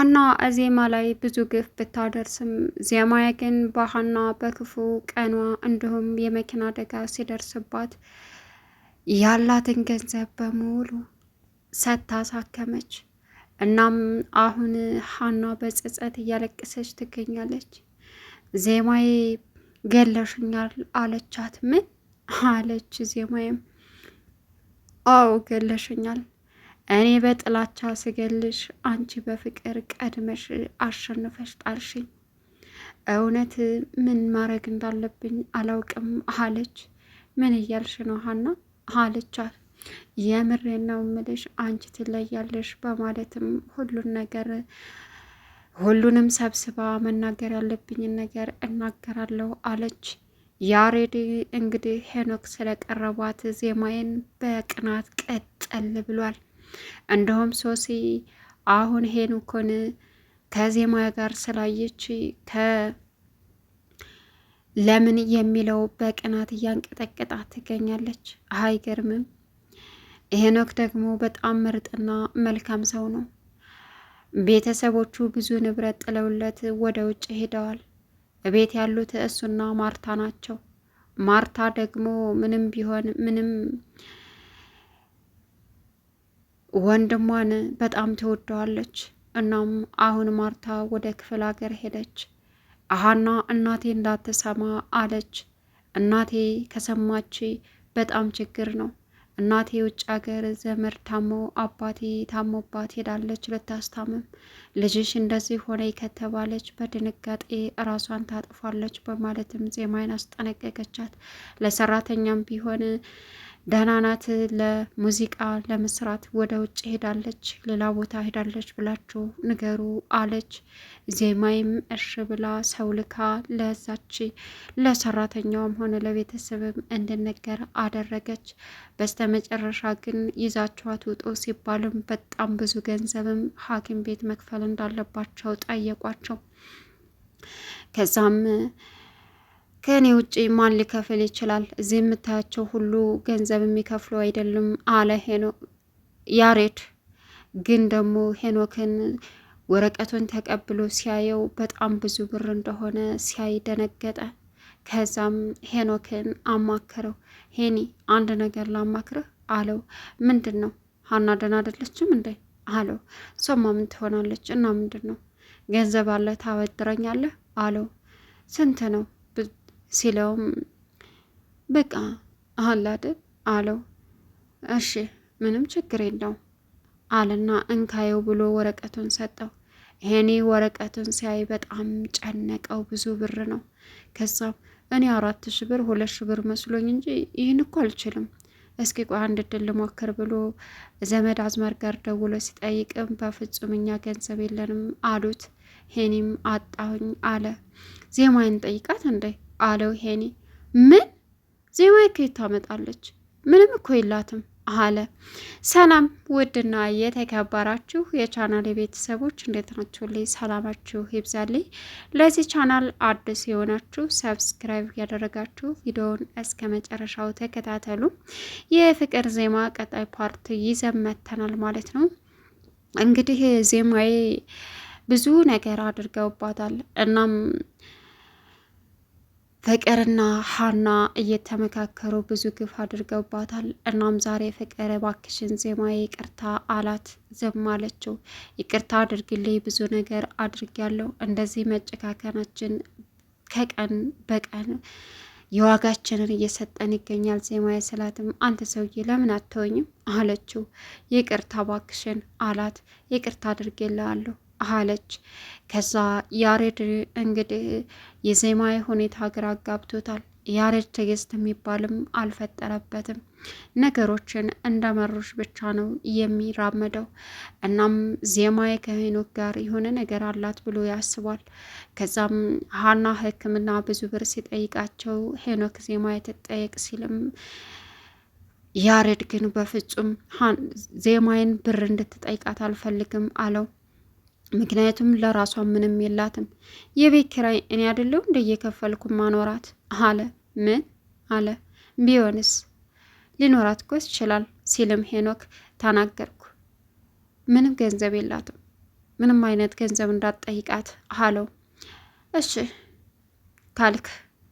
ሀና ዜማ ላይ ብዙ ግፍ ብታደርስም ዜማዬ ግን በሀና በክፉ ቀኗ እንዲሁም የመኪና አደጋ ሲደርስባት ያላትን ገንዘብ በሙሉ ሰጥታ ሳከመች። እናም አሁን ሀና በጸጸት እያለቀሰች ትገኛለች። ዜማዬ ገለሽኛል አለቻት። ምን አለች ዜማዬም? አዎ ገለሽኛል። እኔ በጥላቻ ስገልሽ አንቺ በፍቅር ቀድመሽ አሸንፈሽ ጣልሽኝ። እውነት ምን ማድረግ እንዳለብኝ አላውቅም አለች። ምን እያልሽ ነው ሀና አለቻት። የምሬን ነው እምልሽ አንቺ ትለያለሽ በማለትም ሁሉንም ሰብስባ መናገር ያለብኝን ነገር እናገራለሁ አለች። ያሬድ እንግዲህ ሄኖክ ስለቀረቧት ዜማዬን በቅናት ቀጠል ብሏል። እንደውም ሶሲ አሁን ሄኖክን ከዜማ ጋር ስላየች ለምን የሚለው በቅናት እያንቀጠቀጣት ትገኛለች። አይገርምም? ሄኖክ ደግሞ በጣም ምርጥና መልካም ሰው ነው። ቤተሰቦቹ ብዙ ንብረት ጥለውለት ወደ ውጭ ሄደዋል። ቤት ያሉት እሱና ማርታ ናቸው። ማርታ ደግሞ ምንም ቢሆን ምንም ወንድሟን በጣም ትወደዋለች። እናም አሁን ማርታ ወደ ክፍለ ሀገር ሄደች። ሀና እናቴ እንዳትሰማ አለች። እናቴ ከሰማች በጣም ችግር ነው። እናቴ ውጭ ሀገር ዘመድ ታሞ አባቴ ታሞባት ሄዳለች ልታስታምም። ልጅሽ እንደዚህ ሆነ ከተባለች በድንጋጤ ራሷን ታጥፋለች በማለትም ዜማዬን አስጠነቀቀቻት። ለሰራተኛም ቢሆን ደህና ናት፣ ለሙዚቃ ለመስራት ወደ ውጭ ሄዳለች፣ ሌላ ቦታ ሄዳለች ብላችሁ ንገሩ አለች። ዜማይም እሺ ብላ ሰው ልካ ለዛች ለሰራተኛውም ሆነ ለቤተሰብም እንድነገር አደረገች። በስተመጨረሻ ግን ይዛችኋት ውጡ ሲባልም በጣም ብዙ ገንዘብም ሐኪም ቤት መክፈል እንዳለባቸው ጠየቋቸው። ከዛም ከእኔ ውጭ ማን ሊከፍል ይችላል? እዚህ የምታያቸው ሁሉ ገንዘብ የሚከፍሉ አይደለም አለ ያሬድ። ግን ደግሞ ሄኖክን ወረቀቱን ተቀብሎ ሲያየው በጣም ብዙ ብር እንደሆነ ሲያይ ደነገጠ። ከዛም ሄኖክን አማከረው። ሄኒ አንድ ነገር ላማክርህ አለው። ምንድን ነው? ሀና ደህና አይደለችም እንዴ አለው። እሷማ ምን ትሆናለች? እና ምንድን ነው? ገንዘብ አለ ታበድረኛለህ አለው። ስንት ነው ሲለውም በቃ አላደ አለው። እሺ ምንም ችግር የለው አለና እንካየው ብሎ ወረቀቱን ሰጠው። ሄኒ ወረቀቱን ሲያይ በጣም ጨነቀው። ብዙ ብር ነው። ከዛም እኔ 4,000 ብር 2,000 ብር መስሎኝ እንጂ ይህን እኮ አልችልም። እስኪ ቆይ አንድ ድል ሞክር ብሎ ዘመድ አዝማር ጋር ደውሎ ሲጠይቅም በፍጹም እኛ ገንዘብ የለንም አሉት። ሄኒም አጣሁኝ አለ። ዜማዬን ጠይቃት እንዴ አለው ሄኒ። ምን ዜማዬ ከየት ታመጣለች? ምንም እኮ የላትም አለ። ሰላም ውድና የተከበራችሁ የቻናል ቤተሰቦች እንዴት ናችሁ? ላይ ሰላማችሁ ይብዛልኝ። ለዚህ ቻናል አዲስ የሆናችሁ ሰብስክራይብ ያደረጋችሁ ቪዲዮውን እስከ መጨረሻው ተከታተሉ። የፍቅር ዜማ ቀጣይ ፓርት ይዘን መጥተናል ማለት ነው። እንግዲህ ዜማዬ ብዙ ነገር አድርገውባታል። እናም ፍቅርና ሀና እየተመካከሩ ብዙ ግፍ አድርገውባታል። እናም ዛሬ ፍቅር እባክሽን ዜማዬ ይቅርታ አላት። ዝም አለችው። ይቅርታ አድርግልኝ፣ ብዙ ነገር አድርጊያለሁ። እንደዚህ መጨካከናችን ከቀን በቀን የዋጋችንን እየሰጠን ይገኛል ዜማዬ ስላትም፣ አንተ ሰውዬ ለምን አትወኝም አለችው። ይቅርታ እባክሽን አላት። ይቅርታ አድርጌልሃለሁ አለች። ከዛ ያሬድ እንግዲህ የዜማዬ ሁኔታ ግራ አጋብቶታል። ያሬድ ትዕግስት የሚባልም አልፈጠረበትም። ነገሮችን እንደመሩሽ ብቻ ነው የሚራመደው። እናም ዜማዬ ከሄኖክ ጋር የሆነ ነገር አላት ብሎ ያስባል። ከዛም ሀና ሕክምና ብዙ ብር ሲጠይቃቸው ሄኖክ ዜማዬ ትጠየቅ ሲልም ያሬድ ግን በፍጹም ዜማዬን ብር እንድትጠይቃት አልፈልግም አለው። ምክንያቱም ለራሷ ምንም የላትም። የቤት ኪራይ እኔ አይደለሁ እንደ እየከፈልኩ ማኖራት አለ። ምን አለ? ቢሆንስ ሊኖራት እኮ ይችላል ሲልም ሄኖክ ተናገርኩ። ምንም ገንዘብ የላትም ምንም አይነት ገንዘብ እንዳትጠይቃት አለው። እሺ ካልክ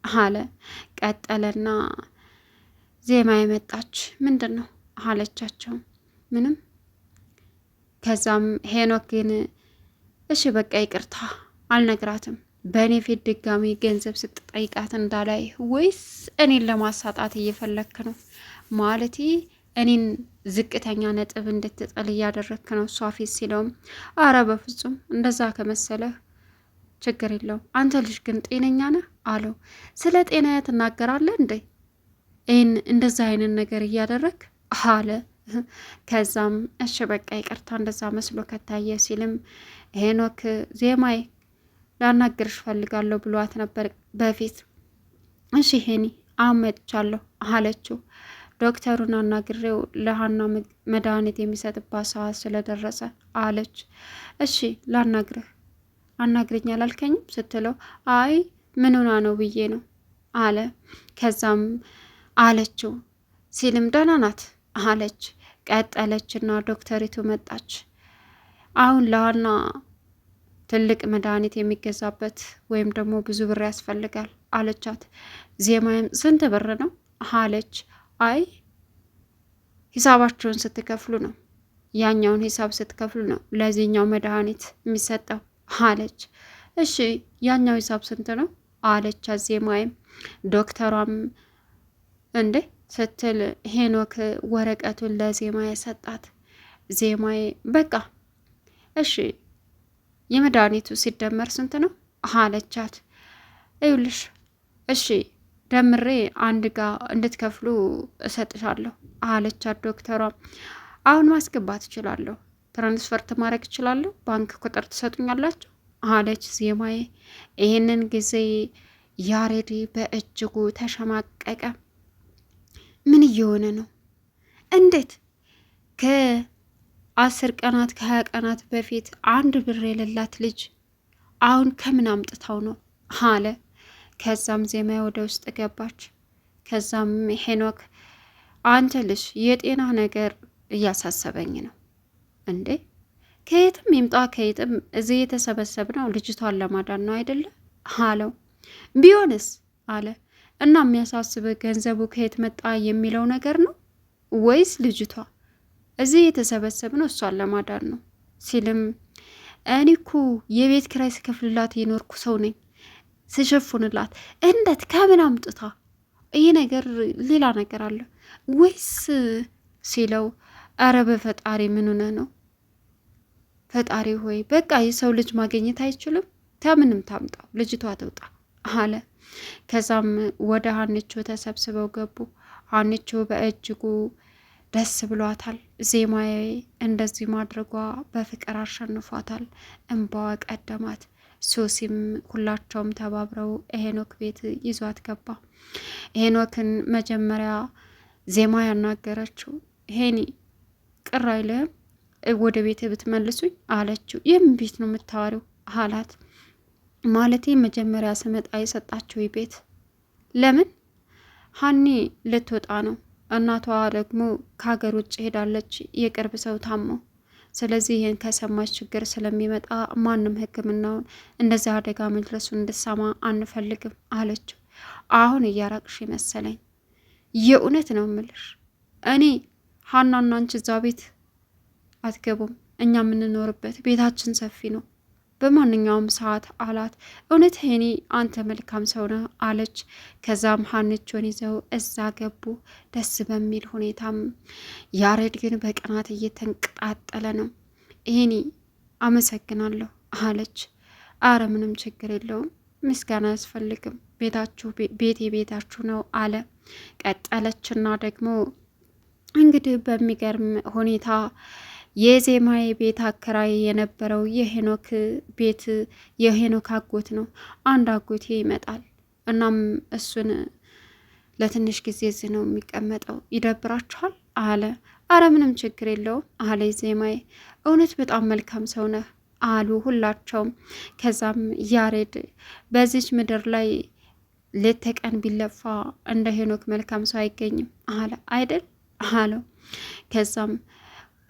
አለ። ቀጠለና ዜማ የመጣች ምንድን ነው አለቻቸው። ምንም። ከዛም ሄኖክ ግን እሺ በቃ ይቅርታ አልነግራትም፣ በእኔ ፊት ድጋሚ ገንዘብ ስትጠይቃት እንዳላይ፣ ወይስ እኔን ለማሳጣት እየፈለክ ነው? ማለቴ እኔን ዝቅተኛ ነጥብ እንድትጠል እያደረግክ ነው እሷ ፊት ሲለውም፣ አረ በፍጹም እንደዛ ከመሰለህ ችግር የለውም። አንተ ልጅ ግን ጤነኛ ነህ አለው። ስለ ጤናዬ ትናገራለህ እንዴ? ይህን እንደዛ አይነት ነገር እያደረግ አለ። ከዛም እሺ በቃ ይቅርታ እንደዛ መስሎ ከታየ ሲልም ሄኖክ ዜማይ ላናግርሽ ፈልጋለሁ ብሏት ነበር በፊት። እሺ ሄኒ አሁን መጥቻለሁ አለችው። ዶክተሩን አናግሬው ለሀና መድኃኒት የሚሰጥባት ሰዓት ስለደረሰ አለች። እሺ ላናግርህ፣ አናግረኝ አላልከኝም ስትለው አይ ምን ሆና ነው ብዬ ነው አለ። ከዛም አለችው ሲልም ደህና ናት አለች። ቀጠለችና ዶክተሪቱ መጣች። አሁን ለሀና ትልቅ መድኃኒት የሚገዛበት ወይም ደግሞ ብዙ ብር ያስፈልጋል አለቻት። ዜማዬም ስንት ብር ነው አለች። አይ ሂሳባቸውን ስትከፍሉ ነው፣ ያኛውን ሂሳብ ስትከፍሉ ነው ለዚህኛው መድኃኒት የሚሰጠው አለች። እሺ ያኛው ሂሳብ ስንት ነው አለቻት ዜማዬም። ዶክተሯም እንዴ ስትል ሄኖክ ወረቀቱን ለዜማዬ ሰጣት። ዜማዬ በቃ እሺ የመድኃኒቱ ሲደመር ስንት ነው አለቻት። ይኸውልሽ እሺ ደምሬ አንድ ጋር እንድትከፍሉ እሰጥሻለሁ አለቻት ዶክተሯ። አሁን ማስገባት እችላለሁ፣ ትራንስፈርት ማድረግ እችላለሁ፣ ባንክ ቁጥር ትሰጡኛላችሁ አለች ዜማዬ። ይህንን ጊዜ ያሬድ በእጅጉ ተሸማቀቀ። ምን እየሆነ ነው? እንዴት ከ10 ቀናት ከ20 ቀናት በፊት አንድ ብር የሌላት ልጅ አሁን ከምን አምጥታው ነው አለ። ከዛም ዜማ ወደ ውስጥ ገባች። ከዛም ሄኖክ አንተ ልጅ የጤና ነገር እያሳሰበኝ ነው እንዴ? ከየትም ይምጣ ከየትም እዚህ የተሰበሰብነው ልጅቷን ለማዳን ነው አይደለ አለው። ቢሆንስ አለ። እና የሚያሳስብህ ገንዘቡ ከየት መጣ የሚለው ነገር ነው ወይስ ልጅቷ? እዚህ የተሰበሰብነው እሷን ለማዳን ነው ሲልም እኔ እኮ የቤት ኪራይ ስከፍልላት የኖርኩ ሰው ነኝ፣ ስሸፉንላት እንዴት ከምን አምጥታ? ይሄ ነገር ሌላ ነገር አለ ወይስ ሲለው አረ በፈጣሪ ምን ሆነ ነው? ፈጣሪ ሆይ በቃ የሰው ልጅ ማግኘት አይችልም፣ ከምንም ታምጣው ልጅቷ ትውጣ አለ። ከዛም ወደ ሀንቾ ተሰብስበው ገቡ። ሀንቾ በእጅጉ ደስ ብሏታል። ዜማዬ እንደዚህ ማድረጓ በፍቅር አሸንፏታል። እንባዋ ቀደማት። ሶሲም ሁላቸውም ተባብረው ሄኖክ ቤት ይዟት ገባ። ሄኖክን መጀመሪያ ዜማ ያናገረችው ሄኒ ቅር አይልህም ወደ ቤት ብትመልሱኝ አለችው። የምን ቤት ነው የምታወሪው አላት። ማለቴ መጀመሪያ ስመጣ የሰጣቸው ቤት። ለምን? ሀኒ ልትወጣ ነው፣ እናቷ ደግሞ ከሀገር ውጭ ሄዳለች፣ የቅርብ ሰው ታሞ፣ ስለዚህ ይህን ከሰማች ችግር ስለሚመጣ ማንም ሕክምናውን እንደዚህ አደጋ መድረሱን እንድሰማ አንፈልግም አለችው። አሁን እያራቅሽ መሰለኝ። የእውነት ነው ምልሽ፣ እኔ ሀናና አንቺ እዛ ቤት አትገቡም፣ እኛ የምንኖርበት ቤታችን ሰፊ ነው በማንኛውም ሰዓት አላት። እውነት ሄኒ አንተ መልካም ሰው ነህ አለች። ከዛም ሀንቾን ይዘው እዛ ገቡ ደስ በሚል ሁኔታም። ያሬድ ግን በቅናት እየተንቀጣጠለ ነው። ሄኒ አመሰግናለሁ አለች። አረ ምንም ችግር የለውም ምስጋና አያስፈልግም፣ ቤቴ ቤታችሁ ነው አለ። ቀጠለችና ደግሞ እንግዲህ በሚገርም ሁኔታ የዜማዬ ቤት አከራይ የነበረው የሄኖክ ቤት የሄኖክ አጎት ነው። አንድ አጎቴ ይመጣል፣ እናም እሱን ለትንሽ ጊዜ እዚህ ነው የሚቀመጠው፣ ይደብራችኋል አለ። አረ ምንም ችግር የለውም አለ ዜማዬ። እውነት በጣም መልካም ሰው ነህ አሉ ሁላቸውም። ከዛም ያሬድ በዚች ምድር ላይ ሌት ተቀን ቢለፋ እንደ ሄኖክ መልካም ሰው አይገኝም አለ። አይደል አለው። ከዛም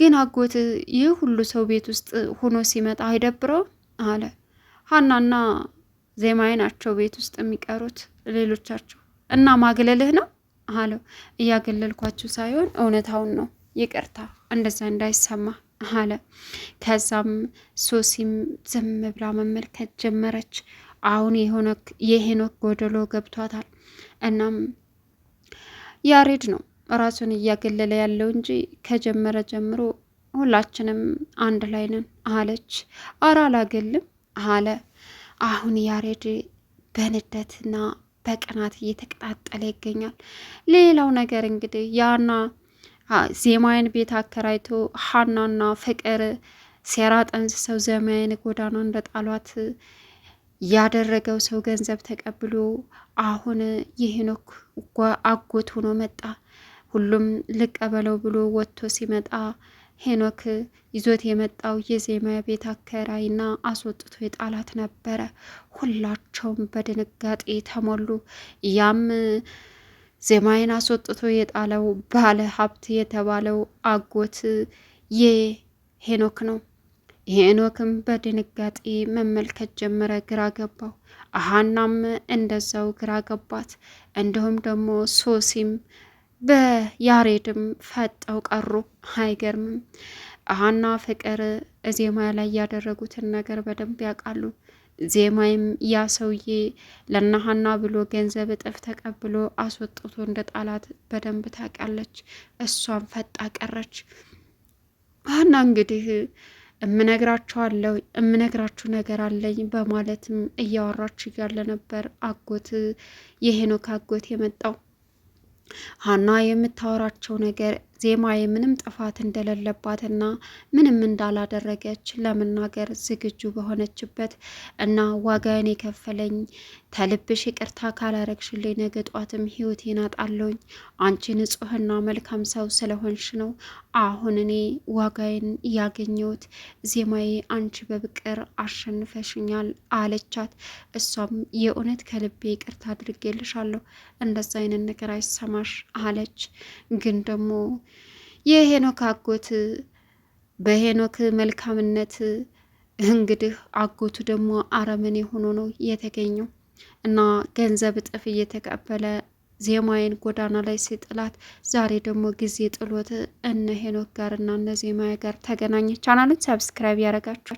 ግን አጎት ይህ ሁሉ ሰው ቤት ውስጥ ሆኖ ሲመጣ አይደብረውም አለ። ሀናና ዜማዬ ናቸው ቤት ውስጥ የሚቀሩት ሌሎቻቸው እና ማግለልህ ነው አለው። እያገለልኳችሁ ሳይሆን እውነታውን ነው፣ ይቅርታ እንደዛ እንዳይሰማ አለ። ከዛም ሶሲም ዝም ብላ መመልከት ጀመረች። አሁን የሄኖክ ጎደሎ ገብቷታል። እናም ያሬድ ነው ራሱን እያገለለ ያለው እንጂ ከጀመረ ጀምሮ ሁላችንም አንድ ላይ ነን አለች። አራ አላገልም አለ። አሁን ያሬድ በንደትና በቅናት እየተቀጣጠለ ይገኛል። ሌላው ነገር እንግዲህ ያና ዜማዬን ቤት አከራይቶ ሀናና ፍቅር ሴራ ጠንስሰው ዜማዬን ጎዳና እንደጣሏት ያደረገው ሰው ገንዘብ ተቀብሎ አሁን የሄኖክ አጎት ሆኖ መጣ። ሁሉም ልቀበለው ብሎ ወጥቶ ሲመጣ ሄኖክ ይዞት የመጣው የዜማ ቤት አከራይና አስወጥቶ የጣላት ነበረ። ሁላቸውም በድንጋጤ ተሞሉ። ያም ዜማዬን አስወጥቶ የጣለው ባለ ሀብት የተባለው አጎት የሄኖክ ነው። ሄኖክም በድንጋጤ መመልከት ጀመረ፣ ግራ ገባው። ሀናም እንደዛው ግራ ገባት። እንዲሁም ደግሞ ሶሲም በያሬድም ፈጠው ቀሩ። አይገርምም? ሀና ፍቅር ዜማ ላይ ያደረጉትን ነገር በደንብ ያውቃሉ። ዜማይም ያ ሰውዬ ለናሀና ብሎ ገንዘብ እጥፍ ተቀብሎ አስወጥቶ እንደ ጣላት በደንብ ታውቃለች። እሷም ፈጣ ቀረች። ሀና እንግዲህ እምነግራችሁ ነገር አለኝ በማለትም እያወራች እያለ ነበር የሄኖክ አጎት የመጣው። ሀና የምታወራቸው ነገር ዜማዬ ምንም ጥፋት እንደሌለባትና ምንም እንዳላደረገች ለመናገር ዝግጁ በሆነችበት እና ዋጋዬን የከፈለኝ ተልብሽ ይቅርታ ካላረግሽልኝ ነገ ጧትም ህይወቴን አጣለሁኝ። አንቺ ንጹሕና መልካም ሰው ስለሆንሽ ነው አሁን እኔ ዋጋዬን ያገኘሁት። ዜማዬ አንቺ በፍቅር አሸንፈሽኛል አለቻት። እሷም የእውነት ከልቤ ይቅርታ አድርጌልሻለሁ፣ እንደዛ አይነት ነገር አይሰማሽ አለች። ግን ደግሞ የሄኖክ አጎት በሄኖክ መልካምነት እንግዲህ አጎቱ ደግሞ አረመኔ ሆኖ ነው የተገኘው እና ገንዘብ እጥፍ እየተቀበለ ዜማዬን ጎዳና ላይ ሲጥላት፣ ዛሬ ደግሞ ጊዜ ጥሎት እነ ሄኖክ ጋር እና እነ ዜማዬ ጋር ተገናኘ። ቻናሉን ሰብስክራይብ ያደረጋችሁ